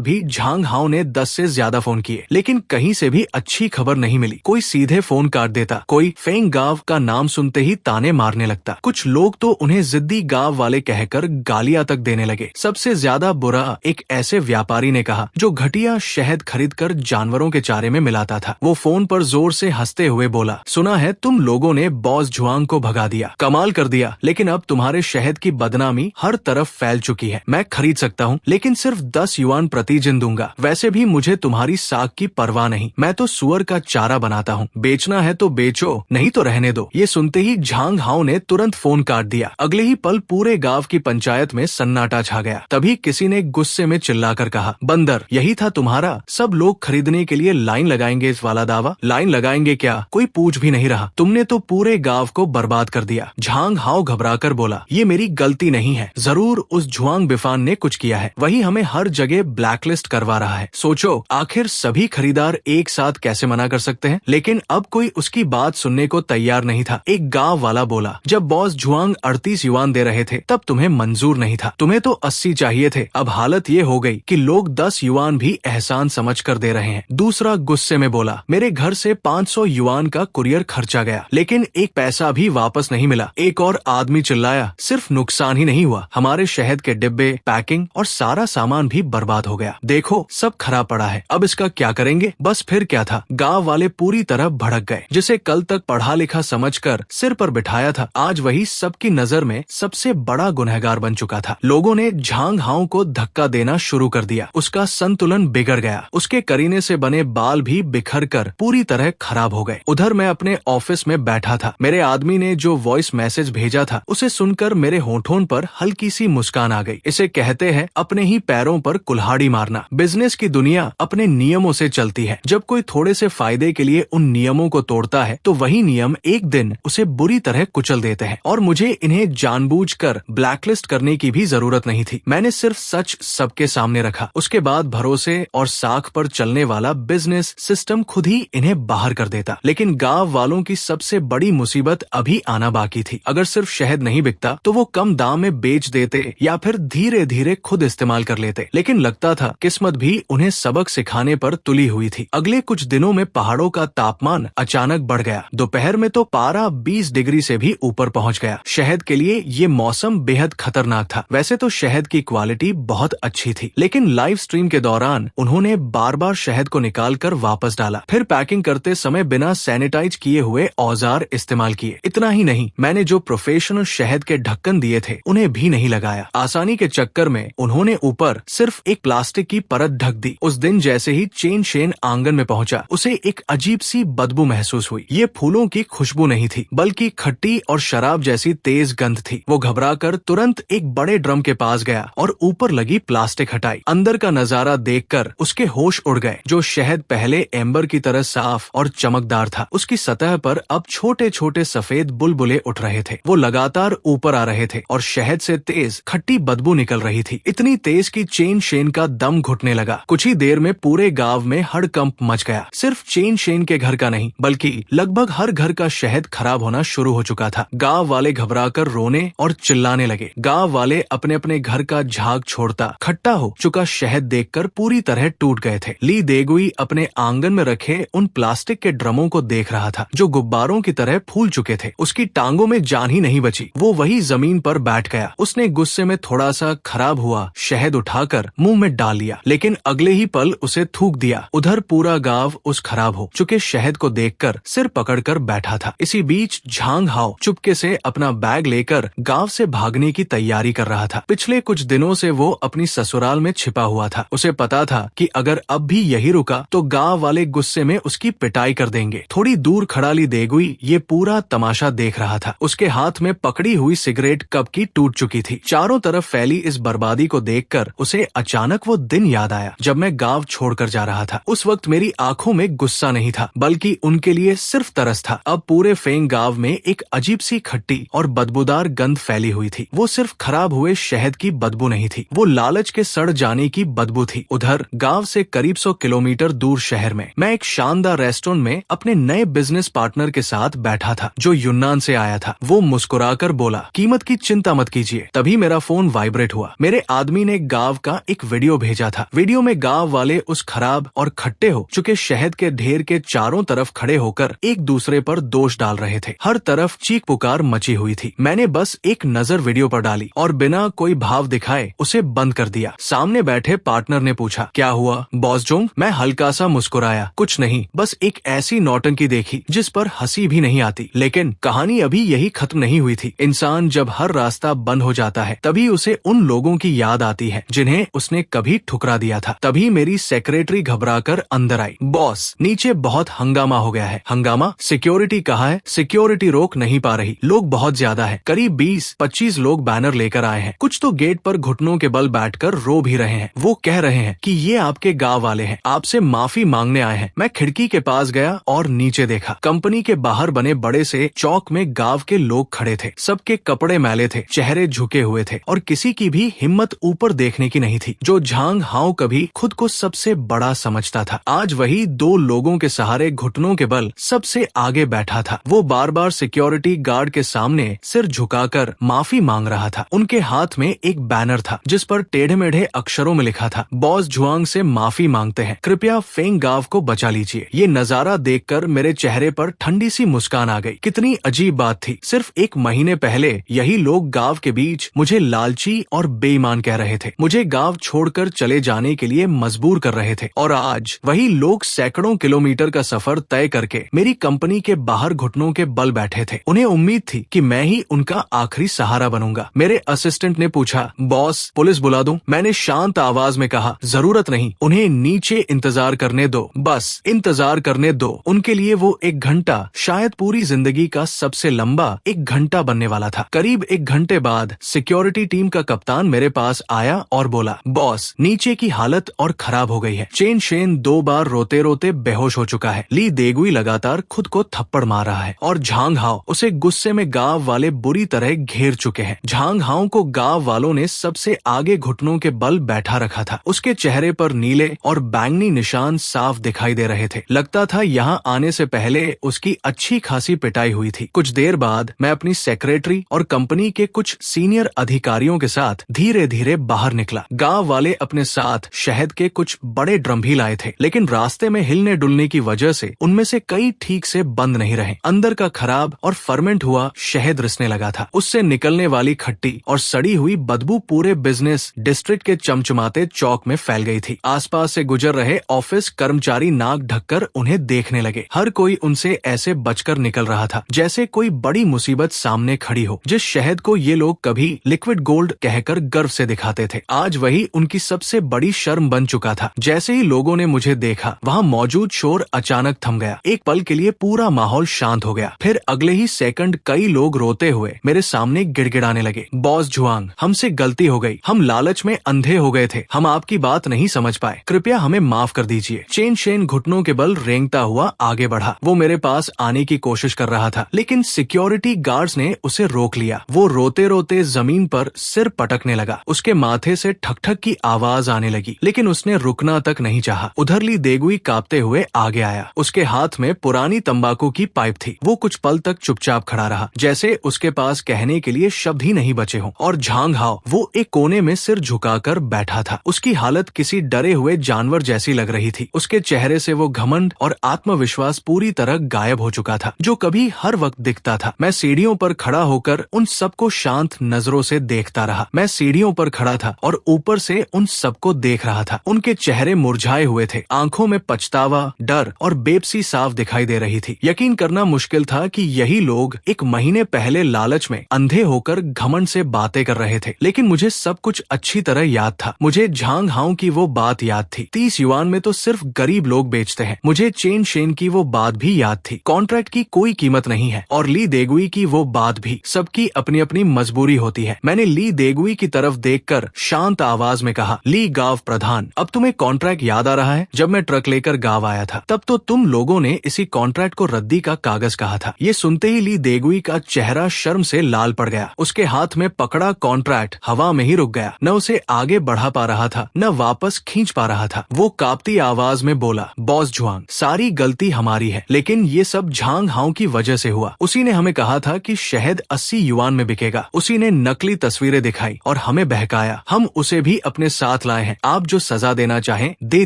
[SPEAKER 1] भी झांग हाओ ने 10 से ज्यादा फोन किए, लेकिन कहीं से भी अच्छी खबर नहीं मिली। कोई सीधे फोन काट देता, कोई फेंग गांव का नाम सुनते ही ताने मारने लगता। कुछ लोग तो उन्हें जिद्दी गांव वाले कहकर गालियां तक देने लगे। सबसे ज्यादा बुरा एक ऐसे व्यापारी ने कहा जो घटिया शहद खरीदकर जानवरों के चारे में मिलाता था। वो फोन पर जोर से हंसते हुए बोला, सुना है तुम लोगों ने बॉस झुआंग को भगा दिया, कमाल कर दिया, लेकिन अब तुम्हारे शहद की बदनामी हर तरफ फैल चुकी है। मैं खरीद सकता हूँ, लेकिन सिर्फ 10 युआन प्रति दिन दूंगा। वैसे भी मुझे तुम्हारी साख की परवाह नहीं, मैं तो सुअर का चारा बनाता हूँ। बेचना है तो बेचो, नहीं तो रहने दो। ये सुनते ही झांग हाओ ने तुरंत फोन काट दिया। अगले ही पल पूरे गांव की पंचायत में सन्नाटा छा गया। तभी किसी ने गुस्से में चिल्लाकर कहा, बंदर, यही था तुम्हारा? सब लोग खरीदने के लिए लाइन लगाएंगे इस वाला दावा? लाइन लगाएंगे क्या? कोई पूछ भी नहीं रहा। तुमने तो पूरे गांव को बर्बाद कर दिया। झांग हाओ घबराकर बोला, ये मेरी गलती नहीं है, जरूर उस झुआंग बिफान ने कुछ किया है, वही हमें हर जगह ब्लैकलिस्ट करवा रहा है। सोचो, आखिर सभी खरीदार एक साथ कैसे मना कर सकते हैं? लेकिन अब कोई उसकी बात सुनने को तैयार नहीं था। एक गांव वाला बोला, जब बॉस झुआंग 38 युआन दे रहे थे तब तुम्हें मंजूर नहीं था, तुम्हें तो 80 चाहिए थे। अब हालत ये हो गई कि लोग 10 युआन भी एहसान समझ कर दे रहे हैं। दूसरा गुस्से में बोला, मेरे घर से 500 युआन का कुरियर खर्चा गया, लेकिन एक पैसा भी वापस नहीं मिला। एक और आदमी चिल्लाया, सिर्फ नुकसान ही नहीं हुआ, हमारे शहद के डिब्बे, पैकिंग और सारा सामान भी बर्बाद हो गया। देखो, सब खराब पड़ा है, अब इसका क्या करेंगे? बस फिर क्या था, गांव वाले पूरी तरह भड़क गए। जिसे कल तक पढ़ा लिखा समझकर सिर पर बिठाया था, आज वही सबकी नजर में सबसे बड़ा गुनहगार बन चुका था। लोगों ने झांग हाओ को धक्का देना शुरू कर दिया। उसका संतुलन बिगड़ गया, उसके करीने से बने बाल भी बिखर कर पूरी तरह खराब हो गए। उधर मैं अपने ऑफिस में बैठा था। मेरे आदमी ने जो वॉइस मैसेज भेजा था, उसे सुनकर मेरे होठों पर हल्की सी मुस्कान आ गई। इसे कहते हैं अपने ही पैरों पर कुल्हाड़ी मारना। बिजनेस की दुनिया अपने नियमों से चलती है। जब कोई थोड़े से फायदे के लिए उन नियमों को तोड़ता है, तो वही नियम एक दिन उसे बुरी तरह कुचल देते हैं। और मुझे इन्हें जानबूझकर ब्लैकलिस्ट करने की भी जरूरत नहीं थी। मैंने सिर्फ सच सबके सामने रखा। उसके बाद भरोसे और साख पर चलने वाला बिजनेस सिस्टम खुद ही इन्हें बाहर कर देता। लेकिन गांव वालों की सबसे बड़ी मुसीबत अभी आना बाकी थी। अगर सिर्फ शहद नहीं बिकता तो वो कम दाम में बेच देते या फिर धीरे धीरे खुद इस्तेमाल कर लेते। लेकिन लगता था किस्मत भी उन्हें सबक सिखाने पर तुली हुई थी। अगले कुछ दिनों में पहाड़ों का तापमान अचानक बढ़ गया। दोपहर में तो पारा 20 डिग्री से भी ऊपर पहुंच गया। शहद के लिए ये मौसम बेहद खतरनाक था। वैसे तो शहद की क्वालिटी बहुत अच्छी थी, लेकिन लाइव स्ट्रीम के दौरान उन्होंने बार बार शहद को निकालकर वापस डाला। फिर पैकिंग करते समय बिना सैनिटाइज किए हुए औजार इस्तेमाल किए। इतना ही नहीं, मैंने जो प्रोफेशनल शहद के ढक्कन दिए थे उन्हें भी नहीं लगाया। आसानी के चक्कर में उन्होंने ऊपर सिर्फ एक प्लास्टिक की परत ढक दी। उस दिन जैसे ही चेन शेन आंगन में पहुंचा, उसे एक अजीब सी बदबू महसूस हुई। ये फूलों की खुशबू नहीं थी, बल्कि खट्टी और शराब जैसी तेज गंध थी। वो घबराकर तुरंत एक बड़े ड्रम के पास गया और ऊपर लगी प्लास्टिक हटाई। अंदर का नजारा देखकर उसके होश उड़ गए। जो शहद पहले एम्बर की तरह साफ और चमकदार था, उसकी सतह पर अब छोटे छोटे सफेद बुलबुले उठ रहे थे। वो लगातार ऊपर आ रहे थे और शहद से तेज खट्टी बदबू निकल रही थी। इतनी तेज कि चेन शेन का दम घुटने लगा। कुछ ही देर में पूरे गांव में हड़कंप मच गया। सिर्फ चेन शेन के घर का नहीं, बल्कि लगभग हर घर का शहद खराब होना शुरू हो चुका था। गांव वाले घबराकर रोने और चिल्लाने लगे। गांव वाले अपने अपने घर का झाग छोड़ता खट्टा हो चुका शहद देखकर पूरी तरह टूट गए थे। ली देगुई अपने आंगन में रखे उन प्लास्टिक के ड्रमों को देख रहा था जो गुब्बारों की तरह फूल चुके थे। उसकी टांगों में जान ही नहीं बची। वो वही जमीन पर बैठ गया। उसने गुस्से में थोड़ा सा खराब हुआ शहद उठाकर मुंह में डाल लिया, लेकिन अगले ही पल उसे थूक दिया। उधर पूरा गांव उस खराब हो चुके शहद को देखकर सिर पकड़कर बैठा था। इसी बीच झांग हाओ चुपके से अपना बैग लेकर गांव से भागने की तैयारी कर रहा था। पिछले कुछ दिनों से वो अपनी ससुराल में छिपा हुआ था। उसे पता था कि अगर अब भी यही रुका तो गांव वाले गुस्से में उसकी पिटाई कर देंगे। थोड़ी दूर खड़ा ली देगुई ये पूरा तमाशा देख रहा था। उसके हाथ में पकड़ी हुई सिगरेट कब की टूट चुकी थी। चारों तरफ फैली इस बर्बादी को देखकर उसे अचानक वो दिन याद आया जब मैं गांव छोड़कर जा रहा था। उस वक्त मेरी आंखों में गुस्सा नहीं था, बल्कि उनके लिए सिर्फ तरस था। अब पूरे फेंग गांव में एक अजीब सी खट्टी और बदबूदार गंध फैली हुई थी। वो सिर्फ खराब हुए शहद की बदबू नहीं थी, वो लालच के सड़ जाने की बदबू थी। उधर गांव से करीब 100 किलोमीटर दूर शहर में मैं एक शानदार रेस्टोरेंट में अपने नए बिजनेस पार्टनर के साथ बैठा था जो यूनान से आया था। वो मुस्कुराकर बोला, कीमत की चिंता चिंता मत कीजिए। तभी मेरा फोन वाइब्रेट हुआ। मेरे आदमी ने गांव का एक वीडियो भेजा था। वीडियो में गांव वाले उस खराब और खट्टे हो चुके शहद के ढेर के चारों तरफ खड़े होकर एक दूसरे पर दोष डाल रहे थे। हर तरफ चीख पुकार मची हुई थी। मैंने बस एक नजर वीडियो पर डाली और बिना कोई भाव दिखाए उसे बंद कर दिया। सामने बैठे पार्टनर ने पूछा, क्या हुआ बॉस जोंग? मैं हल्का सा मुस्कुराया, कुछ नहीं, बस एक ऐसी नौटंकी देखी जिस पर हंसी भी नहीं आती। लेकिन कहानी अभी यही खत्म नहीं हुई थी। इंसान जब हर रास्ता बंद हो जाता है तभी उसे उन लोगों की याद आती है जिन्हें उसने कभी ठुकरा दिया था। तभी मेरी सेक्रेटरी घबराकर अंदर आई। बॉस, नीचे बहुत हंगामा हो गया है। हंगामा? सिक्योरिटी कहाँ है? सिक्योरिटी रोक नहीं पा रही, लोग बहुत ज्यादा है। करीब 20-25 लोग बैनर लेकर आए हैं। कुछ तो गेट पर घुटनों के बल बैठकर रो भी रहे हैं। वो कह रहे हैं कि ये आपके गांव वाले हैं, आपसे माफी मांगने आए हैं। मैं खिड़की के पास गया और नीचे देखा। कंपनी के बाहर बने बड़े से चौक में गांव के लोग खड़े थे। सबके कपड़े मैले थे, चेहरे झुके हुए थे और किसी की भी हिम्मत ऊपर देखने की नहीं थी। जो झांग हाउ कभी खुद को सबसे बड़ा समझता था, आज वही 2 लोगों के सहारे घुटनों के बल सबसे आगे बैठा था। वो बार बार सिक्योरिटी गार्ड के सामने सिर झुकाकर माफी मांग रहा था। उनके हाथ में एक बैनर था जिस पर टेढ़े मेढ़े अक्षरों में लिखा था, बॉस जुआंग से माफी मांगते हैं, कृपया फेंग गांव को बचा लीजिए। ये नजारा देखकर मेरे चेहरे पर ठंडी सी मुस्कान आ गई। कितनी अजीब बात थी। सिर्फ 1 महीने पहले यही लोग गांव के बीच मुझे लालची और बेईमान कह रहे थे, मुझे गांव छोड़कर चले जाने के लिए मजबूर कर रहे थे। और आज वही लोग सैकड़ों किलोमीटर का सफर तय करके मेरी कंपनी के बाहर घुटनों के बल बैठे थे। उन्हें उम्मीद थी कि मैं ही उनका आखिरी सहारा बनूंगा। मेरे असिस्टेंट ने पूछा, बॉस पुलिस बुला दूं? मैंने शांत आवाज में कहा, जरूरत नहीं, उन्हें नीचे इंतजार करने दो, बस इंतजार करने दो। उनके लिए वो 1 घंटा शायद पूरी जिंदगी का सबसे लंबा 1 घंटा बनने वाला था। करीब 1 घंटे बाद सिक्योरिटी टीम का कप्तान मेरे पास आया और बोला, बॉस नीचे की हालत और खराब हो गई है। चेन शेन 2 बार रोते रोते बेहोश हो चुका है। ली देगुई लगातार खुद को थप्पड़ मार रहा है और झांग हाओ उसे गुस्से में गांव वाले बुरी तरह घेर चुके हैं। झांग हाओ को गांव वालों ने सबसे आगे घुटनों के बल बैठा रखा था। उसके चेहरे पर नीले और बैंगनी निशान साफ दिखाई दे रहे थे। लगता था यहाँ आने से पहले उसकी अच्छी खासी पिटाई हुई थी। कुछ देर बाद मैं अपनी सेक्रेटरी और कंपनी के कुछ सीनियर अधिकारियों के साथ धीरे धीरे बाहर निकला। गांव वाले अपने साथ शहद के कुछ बड़े ड्रम भी लाए थे, लेकिन रास्ते में हिलने डुलने की वजह से उनमें से कई ठीक से बंद नहीं रहे। अंदर का खराब और फर्मेंट हुआ शहद रिसने लगा था। उससे निकलने वाली खट्टी और सड़ी हुई बदबू पूरे बिजनेस डिस्ट्रिक्ट के चमचमाते चौक में फैल गई थी। आसपास से गुजर रहे ऑफिस कर्मचारी नाक ढककर उन्हें देखने लगे। हर कोई उनसे ऐसे बचकर निकल रहा था जैसे कोई बड़ी मुसीबत सामने खड़ी हो। जिस शहद को ये लोग कभी लिक्विड गोल्ड कहकर गर्व से दिखाते थे, आज वही उनकी सबसे बड़ी शर्म बन चुका था। जैसे ही लोगों ने मुझे देखा, वहाँ मौजूद शोर अचानक थम गया। एक पल के लिए पूरा माहौल शांत हो गया। फिर अगले ही सेकंड कई लोग रोते हुए मेरे सामने गिड़गिड़ाने लगे, बॉस जुआंग, हमसे गलती हो गई, हम लालच में अंधे हो गए थे, हम आपकी बात नहीं समझ पाए, कृपया हमें माफ कर दीजिए। चेन शेन घुटनों के बल रेंगता हुआ आगे बढ़ा। वो मेरे पास आने की कोशिश कर रहा था, लेकिन सिक्योरिटी गार्ड्स ने उसे रोक लिया। वो रोते रोते जमीन पर सिर पटकने लगा। उसके माथे से ठक ठक की आवाज आने लगी, लेकिन उसने रुकना तक नहीं चाहा। उधर ली देगुई कांपते हुए आगे आया। उसके हाथ में पुरानी तंबाकू की पाइप थी। वो कुछ पल तक चुपचाप खड़ा रहा, जैसे उसके पास कहने के लिए शब्द ही नहीं बचे हों। और झांग हाओ वो एक कोने में सिर झुकाकर बैठा था। उसकी हालत किसी डरे हुए जानवर जैसी लग रही थी। उसके चेहरे से वो घमंड और आत्मविश्वास पूरी तरह गायब हो चुका था जो कभी हर वक्त दिखता था। मैं सीढ़ियों पर खड़ा होकर उन सबको शांत नजरों से देखता रहा। मैं सीढ़ियों पर खड़ा था और ऊपर से उन सबको देख रहा था। उनके चेहरे मुरझाए हुए थे, आंखों में पछतावा, डर और बेबसी साफ दिखाई दे रही थी। यकीन करना मुश्किल था कि यही लोग 1 महीने पहले लालच में अंधे होकर घमंड से बातें कर रहे थे। लेकिन मुझे सब कुछ अच्छी तरह याद था। मुझे झांग हाओ की वो बात याद थी, 30 युआन में तो सिर्फ गरीब लोग बेचते हैं। मुझे चेन शेन की वो बात भी याद थी, कॉन्ट्रैक्ट की कोई कीमत नहीं है। और ली देगुई की वो बात भी, सबकी अपनी अपनी मजबूरी होती है। मैंने ली देगुई की तरफ देखकर शांत आवाज में कहा, ली गांव प्रधान, अब तुम्हें कॉन्ट्रैक्ट याद आ रहा है? जब मैं ट्रक लेकर गांव आया था तब तो तुम लोगों ने इसी कॉन्ट्रैक्ट को रद्दी का कागज कहा था। ये सुनते ही ली देगुई का चेहरा शर्म से लाल पड़ गया। उसके हाथ में पकड़ा कॉन्ट्रैक्ट हवा में ही रुक गया। न उसे आगे बढ़ा पा रहा था, न वापस खींच पा रहा था। वो कांपती आवाज में बोला, बॉस जुआंग, सारी गलती हमारी है, लेकिन ये सब झांग हाओ की वजह से हुआ। उसी ने हमें कहा था कि शहद 80 युआन में बिकेगा। सकेगा। उसी ने नकली तस्वीरें दिखाई और हमें बहकाया। हम उसे भी अपने साथ लाए हैं। आप जो सजा देना चाहें दे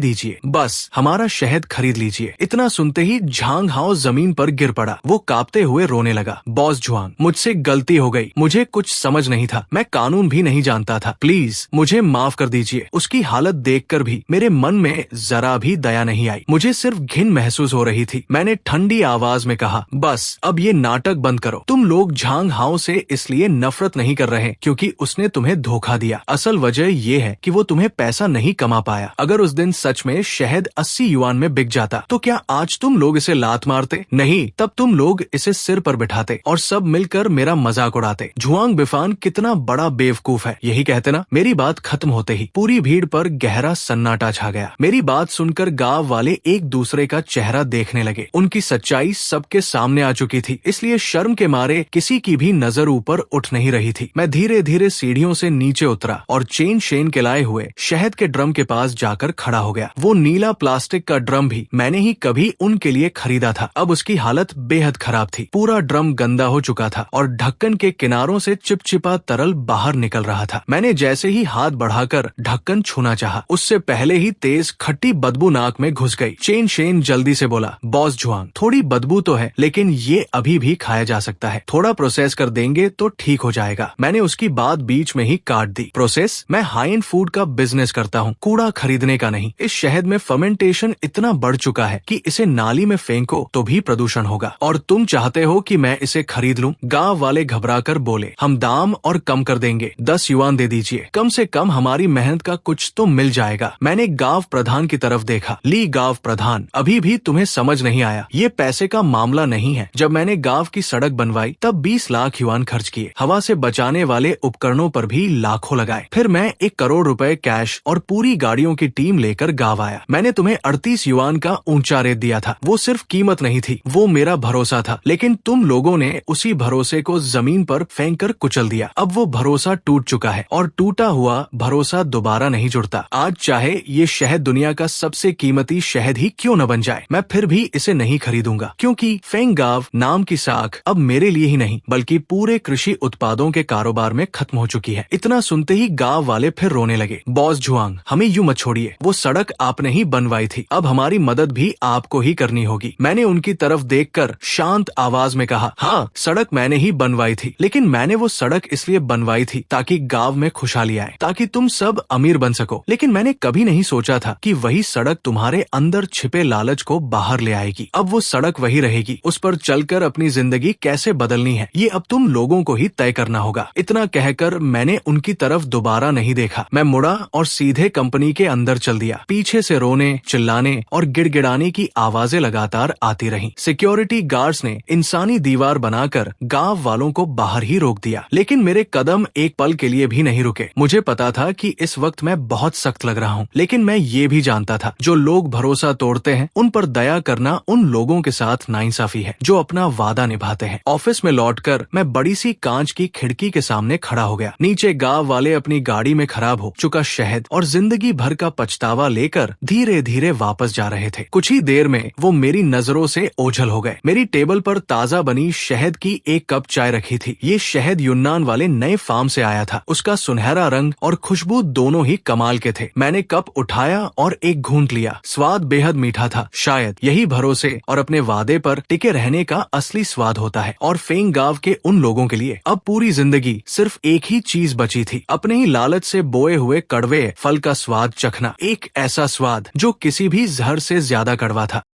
[SPEAKER 1] दीजिए, बस हमारा शहद खरीद लीजिए। इतना सुनते ही झांग हाओ जमीन पर गिर पड़ा। वो कांपते हुए रोने लगा। बॉस जुआंग, मुझसे गलती हो गई, मुझे कुछ समझ नहीं था, मैं कानून भी नहीं जानता था, प्लीज मुझे माफ कर दीजिए। उसकी हालत देखकर भी मेरे मन में जरा भी दया नहीं आई, मुझे सिर्फ घिन महसूस हो रही थी। मैंने ठंडी आवाज में कहा, बस अब ये नाटक बंद करो। तुम लोग झांग हाओ से इसलिए नफरत नहीं कर रहे क्योंकि उसने तुम्हें धोखा दिया। असल वजह ये है कि वो तुम्हें पैसा नहीं कमा पाया। अगर उस दिन सच में शहद 80 युआन में बिक जाता तो क्या आज तुम लोग इसे लात मारते? नहीं, तब तुम लोग इसे सिर पर बिठाते और सब मिलकर मेरा मजाक उड़ाते। जुआंग बिफान कितना बड़ा बेवकूफ है, यही कहते ना। मेरी बात खत्म होते ही पूरी भीड़ पर गहरा सन्नाटा छा गया। मेरी बात सुनकर गांव वाले एक दूसरे का चेहरा देखने लगे। उनकी सच्चाई सबके सामने आ चुकी थी, इसलिए शर्म के मारे किसी की भी नजर ऊपर उठ नहीं रही थी। मैं धीरे धीरे सीढ़ियों से नीचे उतरा और चेन शेन के लाए हुए शहद के ड्रम के पास जाकर खड़ा हो गया। वो नीला प्लास्टिक का ड्रम भी मैंने ही कभी उनके लिए खरीदा था। अब उसकी हालत बेहद खराब थी। पूरा ड्रम गंदा हो चुका था और ढक्कन के किनारों से चिपचिपा तरल बाहर निकल रहा था। मैंने जैसे ही हाथ बढ़ाकर ढक्कन छूना चाहा, उससे पहले ही तेज खट्टी बदबू नाक में घुस गई। चेन शेन जल्दी से बोला, बॉस जुआंग, थोड़ी बदबू तो है लेकिन ये अभी भी खाया जा सकता है, थोड़ा प्रोसेस कर देंगे तो ठीक हो जाएगा। मैंने उसकी बात बीच में ही काट दी। प्रोसेस? मैं हाई एंड फूड का बिजनेस करता हूँ, कूड़ा खरीदने का नहीं। इस शहद में फर्मेंटेशन इतना बढ़ चुका है कि इसे नाली में फेंको तो भी प्रदूषण होगा, और तुम चाहते हो कि मैं इसे खरीद लूं? गांव वाले घबराकर बोले, हम दाम और कम कर देंगे, 10 युआन दे दीजिए, कम से कम हमारी मेहनत का कुछ तो मिल जाएगा। मैंने गांव प्रधान की तरफ देखा। ली गांव प्रधान, अभी भी तुम्हें समझ नहीं आया, ये पैसे का मामला नहीं है। जब मैंने गांव की सड़क बनवाई तब 20 लाख युआन खर्च किए, हवा से बचाने वाले उपकरणों पर भी लाखों लगाए। फिर मैं 1 करोड़ रुपए कैश और पूरी गाड़ियों की टीम लेकर गांव आया। मैंने तुम्हें 38 युआन का ऊंचा रेट दिया था। वो सिर्फ कीमत नहीं थी, वो मेरा भरोसा था, लेकिन तुम लोगों ने उसी भरोसे को जमीन पर फेंक कर कुचल दिया। अब वो भरोसा टूट चुका है और टूटा हुआ भरोसा दोबारा नहीं जुड़ता। आज चाहे ये शहद दुनिया का सबसे कीमती शहद ही क्यों न बन जाए, मैं फिर भी इसे नहीं खरीदूंगा, क्योंकि फेंग गांव नाम की साख अब मेरे लिए ही नहीं बल्कि पूरे कृषि उत्पादों के कारोबार में खत्म हो चुकी है। इतना सुनते ही गांव वाले फिर रोने लगे। बॉस जुआंग, हमें यूं मत छोड़िए, वो सड़क आपने ही बनवाई थी, अब हमारी मदद भी आपको ही करनी होगी। मैंने उनकी तरफ देखकर शांत आवाज में कहा, हाँ, सड़क मैंने ही बनवाई थी, लेकिन मैंने वो सड़क इसलिए बनवाई थी ताकि गांव में खुशहाली आए, ताकि तुम सब अमीर बन सको। लेकिन मैंने कभी नहीं सोचा था कि वही सड़क तुम्हारे अंदर छिपे लालच को बाहर ले आएगी। अब वो सड़क वही रहेगी, उस पर चलकर अपनी जिंदगी कैसे बदलनी है ये अब तुम लोगों को ही तय करना होगा। इतना कहकर मैंने उनकी तरफ दोबारा नहीं देखा। मैं मुड़ा और सीधे कंपनी के अंदर चल दिया। पीछे से रोने, चिल्लाने और गिड़गिड़ाने की आवाजें लगातार आती रहीं। सिक्योरिटी गार्ड्स ने इंसानी दीवार बनाकर गांव वालों को बाहर ही रोक दिया, लेकिन मेरे कदम एक पल के लिए भी नहीं रुके। मुझे पता था कि इस वक्त मैं बहुत सख्त लग रहा हूँ, लेकिन मैं ये भी जानता था जो लोग भरोसा तोड़ते हैं उन पर दया करना उन लोगों के साथ नाइंसाफी है जो अपना वादा निभाते हैं। ऑफिस में लौटकर मैं बड़ी सी कांच की खिड़की के सामने खड़ा हो गया। नीचे गांव वाले अपनी गाड़ी में खराब हो चुका शहद और जिंदगी भर का पछतावा लेकर धीरे धीरे वापस जा रहे थे। कुछ ही देर में वो मेरी नजरों से ओझल हो गए। मेरी टेबल पर ताजा बनी शहद की एक कप चाय रखी थी। ये शहद यूनान वाले नए फार्म से आया था। उसका सुनहरा रंग और खुशबू दोनों ही कमाल के थे। मैंने कप उठाया और एक घूंट लिया। स्वाद बेहद मीठा था। शायद यही भरोसे और अपने वादे पर टिके रहने का असली स्वाद होता है। और फेंग गांव के उन लोगों के लिए अब पूरी जिंदगी सिर्फ एक ही चीज बची थी, अपने ही लालच से बोए हुए कड़वे फल का स्वाद चखना। एक ऐसा स्वाद जो किसी भी जहर से ज्यादा कड़वा था।